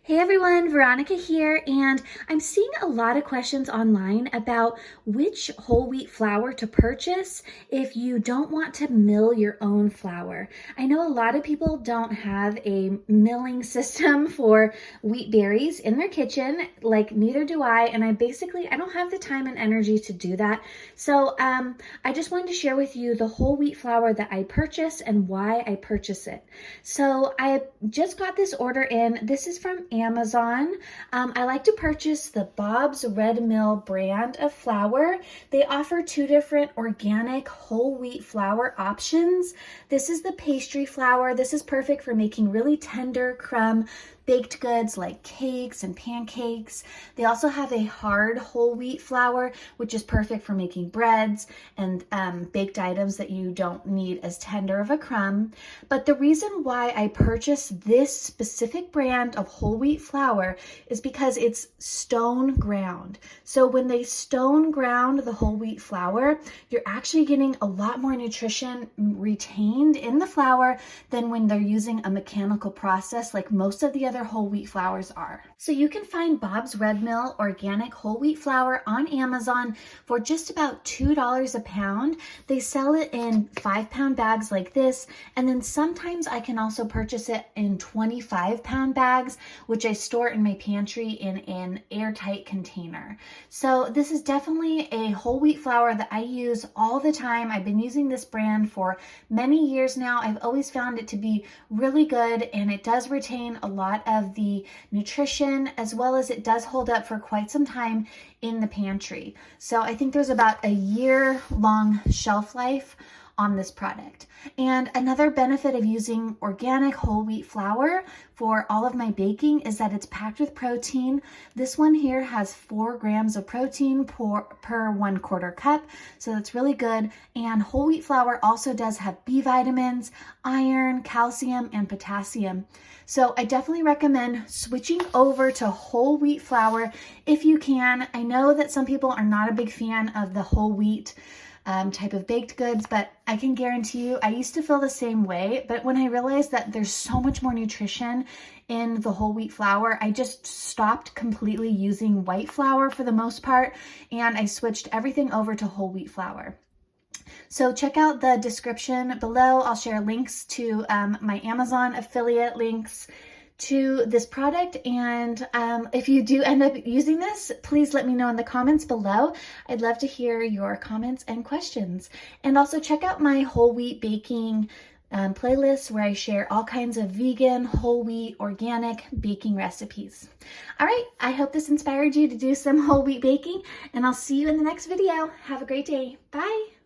Hey everyone, Veronica here, and I'm seeing a lot of questions online about which whole wheat flour to purchase if you don't want to mill your own flour. I know a lot of people don't have a milling system for wheat berries in their kitchen, like neither do I, and I don't have the time and energy to do that. So I just wanted to share with you the whole wheat flour that I purchased and why I purchased it. So I just got this order in. This is from Amazon. I like to purchase the Bob's Red Mill brand of flour. They offer two different organic whole wheat flour options. This is the pastry flour. This is perfect for making really tender crumb baked goods like cakes and pancakes. They also have a hard whole wheat flour, which is perfect for making breads and baked items that you don't need as tender of a crumb. But the reason why I purchased this specific brand of whole wheat flour is because it's stone ground. So when they stone ground the whole wheat flour, you're actually getting a lot more nutrition retained in the flour than when they're using a mechanical process like most of the other whole wheat flours are. So you can find Bob's Red Mill organic whole wheat flour on Amazon for just about $2 a pound. They sell it in 5-pound bags like this, and then sometimes I can also purchase it in 25-pound bags, which I store in my pantry in an airtight container. So this is definitely a whole wheat flour that I use all the time. I've been using this brand for many years now. I've always found it to be really good, and it does retain a lot of the nutrition, as well as it does hold up for quite some time in the pantry. So I think there's about a year-long shelf life on this product. And another benefit of using organic whole wheat flour for all of my baking is that it's packed with protein. This one here has 4 grams of protein per 1/4 cup, so that's really good. And whole wheat flour also does have B vitamins, iron, calcium, and potassium. So I definitely recommend switching over to whole wheat flour if you can. I know that some people are not a big fan of the whole wheat type of baked goods, but I can guarantee you, I used to feel the same way, but when I realized that there's so much more nutrition in the whole wheat flour, I just stopped completely using white flour for the most part, and I switched everything over to whole wheat flour. So check out the description below. I'll share links to my Amazon affiliate links to this product, and if you do end up using this, please let me know in the comments below. I'd love to hear your comments and questions. And also check out my whole wheat baking playlist where I share all kinds of vegan, whole wheat, organic baking recipes. All right, I hope this inspired you to do some whole wheat baking, and I'll see you in the next video. Have a great day. Bye.